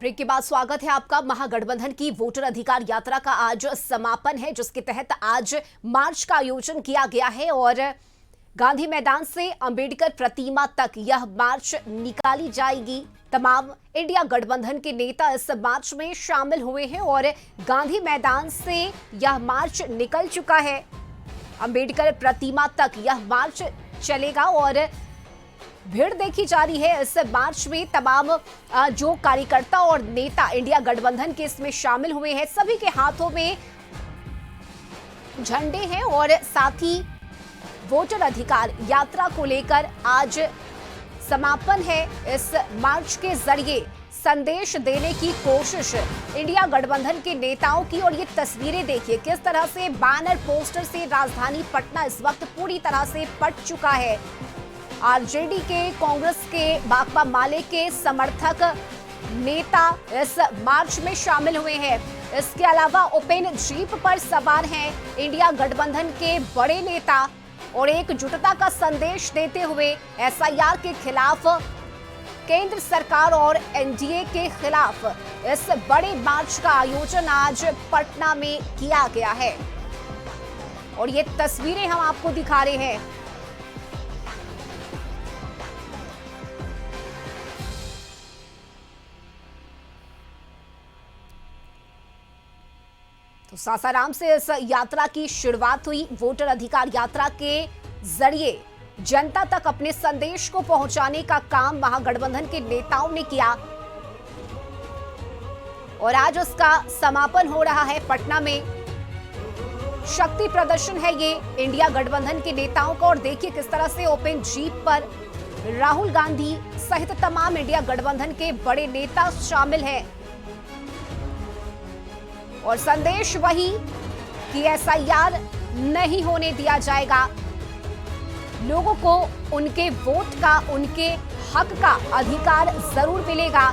Break के बाद स्वागत है आपका। महागठबंधन की वोटर अधिकार यात्रा का आज समापन है, जिसके तहत आज मार्च का आयोजन किया गया है और गांधी मैदान से अंबेडकर प्रतिमा तक यह मार्च निकाली जाएगी। तमाम इंडिया गठबंधन के नेता इस मार्च में शामिल हुए हैं और गांधी मैदान से यह मार्च निकल चुका है। अंबेडकर प्रतिमा तक यह मार्च चलेगा और भीड़ देखी जा रही है। इस मार्च में तमाम जो कार्यकर्ता और नेता इंडिया गठबंधन के इसमें शामिल हुए हैं, सभी के हाथों में झंडे हैं और साथ ही वोटर अधिकार यात्रा को लेकर आज समापन है। इस मार्च के जरिए संदेश देने की कोशिश इंडिया गठबंधन के नेताओं की, और ये तस्वीरें देखिए किस तरह से बैनर पोस्टर से राजधानी पटना इस वक्त पूरी तरह से पट चुका है। आरजेडी के, कांग्रेस के, माकपा माले के समर्थक नेता इस मार्च में शामिल हुए हैं। इसके अलावा ओपन जीप पर सवार हैं इंडिया गठबंधन के बड़े नेता और एकजुटता का संदेश देते हुए एसआईआर के खिलाफ, केंद्र सरकार और एनडीए के खिलाफ इस बड़े मार्च का आयोजन आज पटना में किया गया है और ये तस्वीरें हम आपको दिखा रहे हैं। तो सासाराम से इस यात्रा की शुरुआत हुई। वोटर अधिकार यात्रा के जरिए जनता तक अपने संदेश को पहुंचाने का काम महागठबंधन के नेताओं ने किया और आज उसका समापन हो रहा है पटना में। शक्ति प्रदर्शन है ये इंडिया गठबंधन के नेताओं का और देखिए किस तरह से ओपन जीप पर राहुल गांधी सहित तमाम इंडिया गठबंधन के बड़े नेता शामिल हैं और संदेश वही कि एसआईआर नहीं होने दिया जाएगा। लोगों को उनके वोट का, उनके हक का अधिकार जरूर मिलेगा।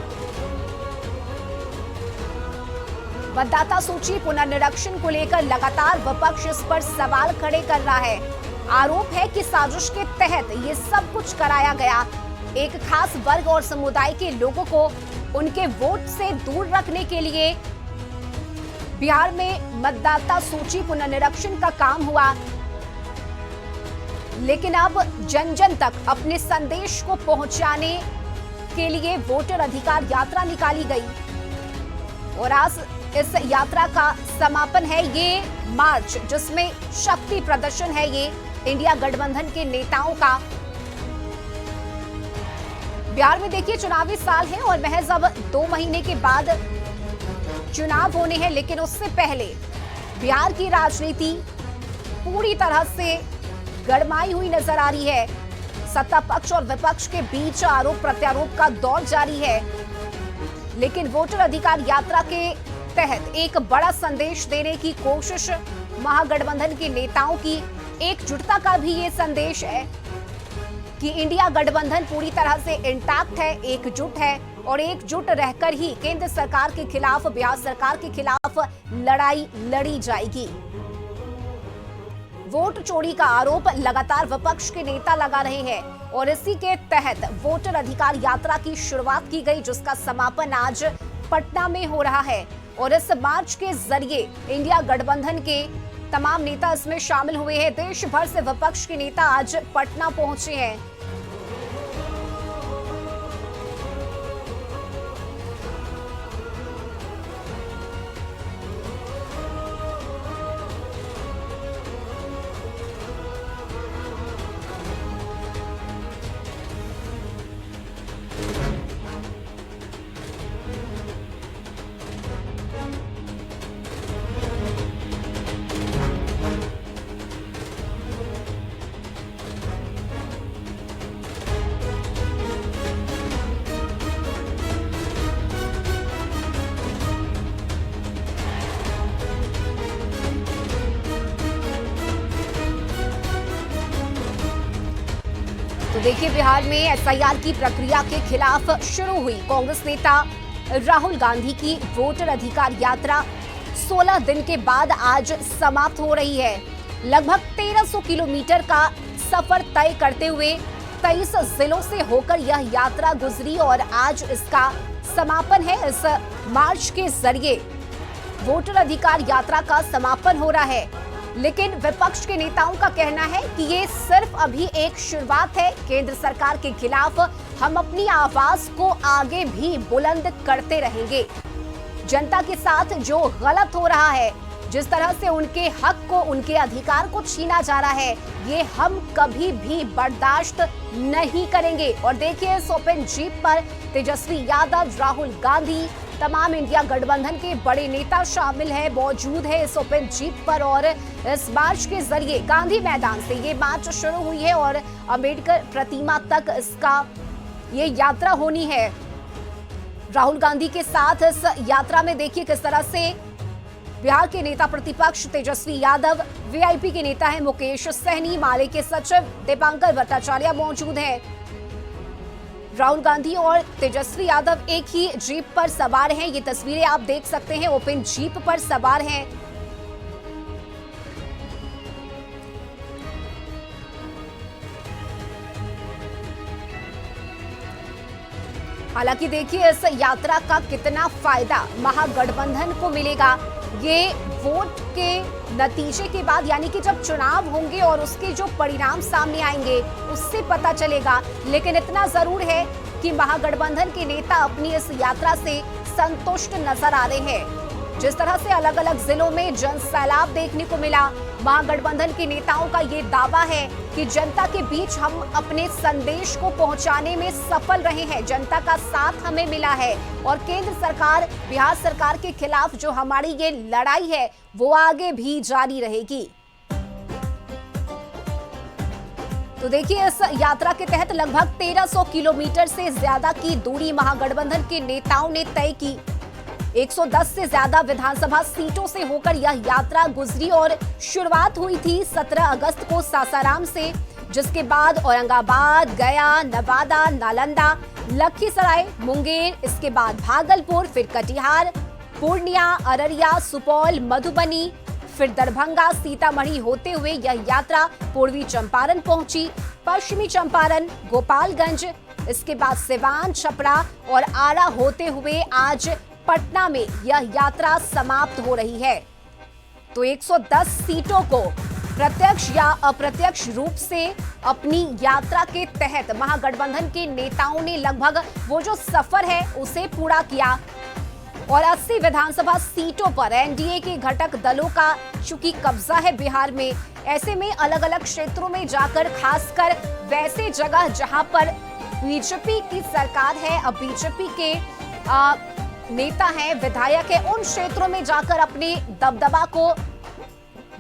मतदाता सूची पुनर्निरीक्षण को लेकर लगातार विपक्ष इस पर सवाल खड़े कर रहा है। आरोप है कि साजिश के तहत ये सब कुछ कराया गया। एक खास वर्ग और समुदाय के लोगों को उनके वोट से दूर रखने के लिए बिहार में मतदाता सूची पुनर्निरीक्षण का काम हुआ, लेकिन अब जन जन तक अपने संदेश को पहुंचाने के लिए वोटर अधिकार यात्रा निकाली गई और आज इस यात्रा का समापन है। ये मार्च जिसमें शक्ति प्रदर्शन है ये इंडिया गठबंधन के नेताओं का। बिहार में देखिए चुनावी साल है और महज अब 2 महीने के बाद चुनाव होने हैं, लेकिन उससे पहले बिहार की राजनीति पूरी तरह से गरमाई हुई नजर आ रही है। सत्ता पक्ष और विपक्ष के बीच आरोप प्रत्यारोप का दौर जारी है, लेकिन वोटर अधिकार यात्रा के तहत एक बड़ा संदेश देने की कोशिश महागठबंधन के नेताओं की। एकजुटता का भी ये संदेश है कि इंडिया गठबंधन पूरी तरह से इंटैक्ट है, एकजुट है और एकजुट रहकर ही केंद्र सरकार के खिलाफ, बिहार सरकार के खिलाफ लड़ाई लड़ी जाएगी। वोट चोरी का आरोप लगातार विपक्ष के नेता लगा रहे हैं और इसी के तहत वोटर अधिकार यात्रा की शुरुआत की गई, जिसका समापन आज पटना में हो रहा है और इस मार्च के जरिए इंडिया गठबंधन के तमाम नेता इसमें शामिल हुए हैं। देश भर से विपक्ष के नेता आज पटना पहुंचे हैं। तो देखिए बिहार में एसआईआर की प्रक्रिया के खिलाफ शुरू हुई कांग्रेस नेता राहुल गांधी की वोटर अधिकार यात्रा 16 दिन के बाद आज समाप्त हो रही है। लगभग 1300 किलोमीटर का सफर तय करते हुए 23 जिलों से होकर यह यात्रा गुजरी और आज इसका समापन है। इस मार्च के जरिए वोटर अधिकार यात्रा का समापन हो रहा है, लेकिन विपक्ष के नेताओं का कहना है कि ये सिर्फ अभी एक शुरुआत है। केंद्र सरकार के खिलाफ हम अपनी आवाज को आगे भी बुलंद करते रहेंगे। जनता के साथ जो गलत हो रहा है, जिस तरह से उनके हक को, उनके अधिकार को छीना जा रहा है, ये हम कभी भी बर्दाश्त नहीं करेंगे। और देखिए, इस ओपन जीप पर तेजस्वी यादव, राहुल गांधी, तमाम इंडिया गठबंधन के बड़े नेता शामिल हैं, मौजूद है इस ओपन जीप पर। और इस मार्च के जरिए गांधी मैदान से ये मार्च शुरू हुई है और अंबेडकर प्रतिमा तक इसका ये यात्रा होनी है। राहुल गांधी के साथ इस यात्रा में देखिए किस तरह से बिहार के नेता प्रतिपक्ष तेजस्वी यादव, वीआईपी के नेता है मुकेश सहनी, माले के सचिव दीपांकर भट्टाचार्य मौजूद हैं। राहुल गांधी और तेजस्वी यादव एक ही जीप पर सवार हैं। ये तस्वीरें आप देख सकते हैं, ओपन जीप पर सवार हैं। हालांकि देखिए, इस यात्रा का कितना फायदा महागठबंधन को मिलेगा, ये वोट के नतीजे के बाद, यानी कि जब चुनाव होंगे और उसके जो परिणाम सामने आएंगे उससे पता चलेगा। लेकिन इतना जरूर है कि महागठबंधन के नेता अपनी इस यात्रा से संतुष्ट नजर आ रहे हैं। जिस तरह से अलग अलग जिलों में जन सैलाब देखने को मिला, महागठबंधन के नेताओं का ये दावा है कि जनता के बीच हम अपने संदेश को पहुंचाने में सफल रहे हैं, जनता का साथ हमें मिला है और केंद्र सरकार, बिहार सरकार के खिलाफ जो हमारी ये लड़ाई है वो आगे भी जारी रहेगी। तो देखिए, इस यात्रा के तहत लगभग 1300 किलोमीटर से ज्यादा की दूरी महागठबंधन के नेताओं ने तय की। 110 से ज्यादा विधानसभा सीटों से होकर यह यात्रा गुजरी और शुरुआत हुई थी 17 अगस्त को सासाराम से, जिसके बाद औरंगाबाद, गया, नवादा, नालंदा, लखीसराय, मुंगेर, इसके बाद भागलपुर, फिर कटिहार, पूर्णिया, अररिया, सुपौल, मधुबनी, फिर दरभंगा, सीतामढ़ी होते हुए यह यात्रा पूर्वी चंपारण पहुंची, पश्चिमी चंपारण, गोपालगंज, इसके बाद सिवान, छपरा और आरा होते हुए आज पटना में यह यात्रा समाप्त हो रही है। तो 110 सीटों को प्रत्यक्ष या अप्रत्यक्ष रूप से अपनी यात्रा के तहत महागठबंधन के नेताओं ने लगभग वो जो सफर है उसे पूरा किया और 80 विधानसभा सीटों पर एनडीए के घटक दलों का चूंकि कब्जा है बिहार में, ऐसे में अलग अलग क्षेत्रों में जाकर, खासकर वैसे जगह जहां पर बीजेपी की सरकार है, अब बीजेपी के नेता हैं, विधायक है, उन क्षेत्रों में जाकर अपने दबदबा को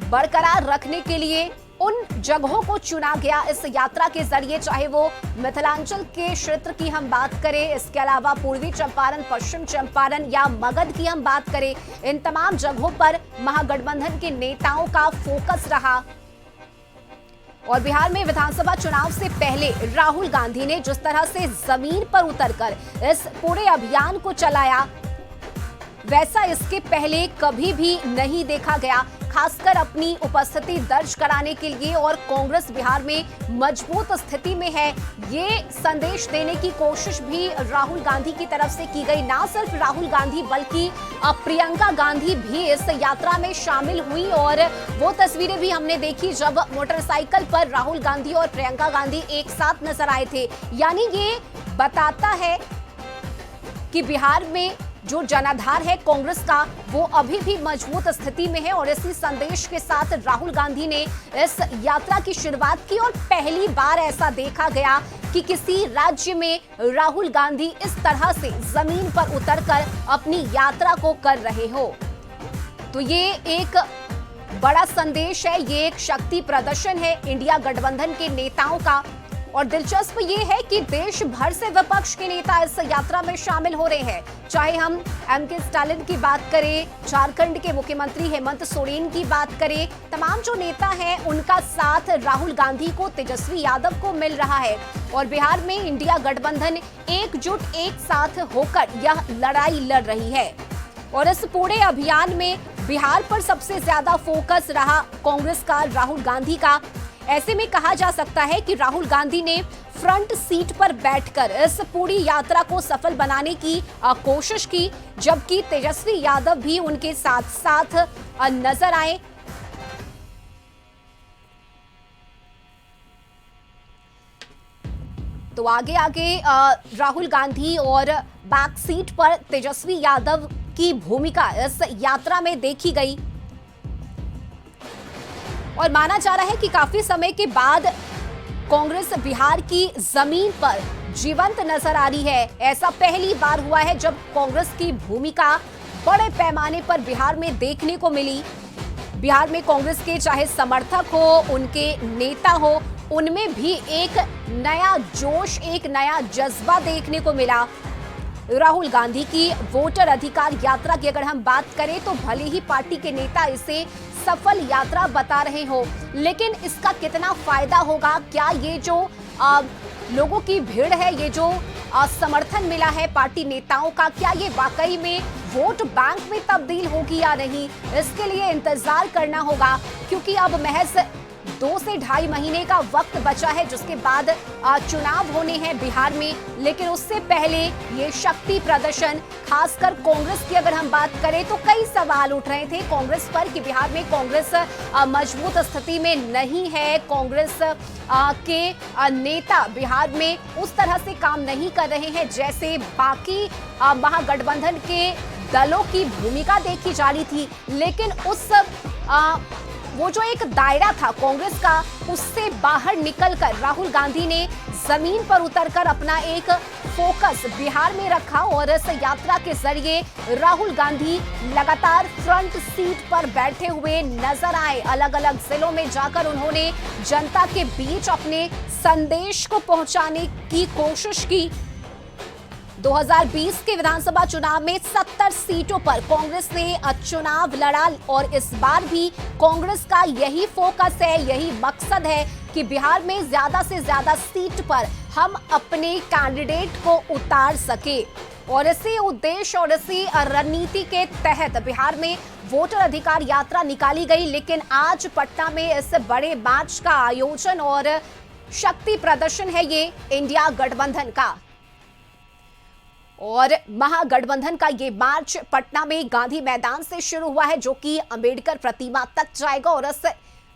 बरकरार रखने के लिए उन जगहों को चुना गया इस यात्रा के जरिए। चाहे वो मिथिलांचल के क्षेत्र की हम बात करें, इसके अलावा पूर्वी चंपारण, पश्चिम चंपारण या मगध की हम बात करें, इन तमाम जगहों पर महागठबंधन के नेताओं का फोकस रहा। और बिहार में विधानसभा चुनाव से पहले राहुल गांधी ने जिस तरह से जमीन पर उतरकर इस पूरे अभियान को चलाया, वैसा इसके पहले कभी भी नहीं देखा गया, खासकर अपनी उपस्थिति दर्ज कराने के लिए। और कांग्रेस बिहार में मजबूत स्थिति में है, ये संदेश देने की कोशिश भी राहुल गांधी की तरफ से की गई। ना सिर्फ राहुल गांधी बल्कि प्रियंका गांधी भी इस यात्रा में शामिल हुई और वो तस्वीरें भी हमने देखी जब मोटरसाइकिल पर राहुल गांधी और प्रियंका गांधी एक साथ नजर आए थे। यानी ये बताता है कि बिहार में जो जनाधार है कांग्रेस का, वो अभी भी मजबूत स्थिति में है। और इसी संदेश के साथ राहुल गांधी ने इस यात्रा की शुरुआत की और पहली बार ऐसा देखा गया कि किसी राज्य में राहुल गांधी इस तरह से जमीन पर उतरकर अपनी यात्रा को कर रहे हो। तो ये एक बड़ा संदेश है, ये एक शक्ति प्रदर्शन है इंडिया गठबंधन के नेताओं का। और दिलचस्प ये है कि देश भर से विपक्ष के नेता इस यात्रा में शामिल हो रहे हैं। चाहे हम एमके स्टालिन की बात करें, झारखंड के मुख्यमंत्री हेमंत सोरेन की बात करें, तमाम जो नेता हैं उनका साथ राहुल गांधी को, तेजस्वी यादव को मिल रहा है। और बिहार में इंडिया गठबंधन एकजुट, एक साथ होकर यह लड़ाई लड़ रही है। और इस पूरे अभियान में बिहार पर सबसे ज्यादा फोकस रहा कांग्रेस का, राहुल गांधी का। ऐसे में कहा जा सकता है कि राहुल गांधी ने फ्रंट सीट पर बैठकर इस पूरी यात्रा को सफल बनाने की कोशिश की, जबकि तेजस्वी यादव भी उनके साथ साथ नजर आए। तो आगे आगे राहुल गांधी और बैक सीट पर तेजस्वी यादव की भूमिका इस यात्रा में देखी गई और माना जा रहा है कि काफी समय के बाद कांग्रेस बिहार की जमीन पर जीवंत नजर आ रही है। ऐसा पहली बार हुआ है जब कांग्रेस की भूमिका बड़े पैमाने पर बिहार में देखने को मिली। बिहार में कांग्रेस के चाहे समर्थक हो, उनके नेता हो, उनमें भी एक नया जोश, एक नया जज्बा देखने को मिला। राहुल गांधी की वोटर अधिकार यात्रा की अगर हम बात करें तो भले ही पार्टी के नेता इसे सफल यात्रा बता रहे हो, लेकिन इसका कितना फायदा होगा, क्या ये जो लोगों की भीड़ है, ये जो समर्थन मिला है पार्टी नेताओं का, क्या ये वाकई में वोट बैंक में तब्दील होगी या नहीं, इसके लिए इंतजार करना होगा। क्योंकि अब महज 2 से ढाई महीने का वक्त बचा है जिसके बाद चुनाव होने हैं बिहार में, लेकिन उससे पहले ये शक्ति प्रदर्शन, खासकर कांग्रेस की अगर हम बात करें तो कई सवाल उठ रहे थे कांग्रेस पर कि बिहार में कांग्रेस मजबूत स्थिति में नहीं है, कांग्रेस के नेता बिहार में उस तरह से काम नहीं कर रहे हैं जैसे बाकी महागठबंधन के दलों की भूमिका देखी जा रही थी। लेकिन उस वो जो एक दायरा था कांग्रेस का, उससे बाहर निकलकर राहुल गांधी ने जमीन पर उतरकर अपना एक फोकस बिहार में रखा और इस यात्रा के जरिए राहुल गांधी लगातार फ्रंट सीट पर बैठे हुए नजर आए। अलग अलग जिलों में जाकर उन्होंने जनता के बीच अपने संदेश को पहुंचाने की कोशिश की। 2020 के विधानसभा चुनाव में 70 सीटों पर कांग्रेस ने चुनाव लड़ा और इस बार भी कांग्रेस का यही फोकस है, यही मकसद है कि बिहार में ज्यादा से ज्यादा सीट पर हम अपने कैंडिडेट को उतार सके। और इसी उद्देश्य और इसी रणनीति के तहत बिहार में वोटर अधिकार यात्रा निकाली गई। लेकिन आज पटना में इस बड़े मार्च का आयोजन और शक्ति प्रदर्शन है ये इंडिया गठबंधन का, और महागठबंधन का ये मार्च पटना में गांधी मैदान से शुरू हुआ है जो कि अंबेडकर प्रतिमा तक जाएगा। और इस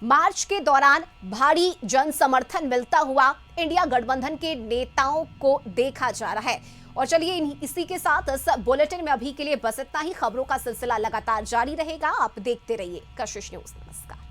मार्च के दौरान भारी जन समर्थन मिलता हुआ इंडिया गठबंधन के नेताओं को देखा जा रहा है। और चलिए इसी के साथ इस बुलेटिन में अभी के लिए बस इतना ही। खबरों का सिलसिला लगातार जारी रहेगा, आप देखते रहिए कशिश न्यूज। नमस्कार।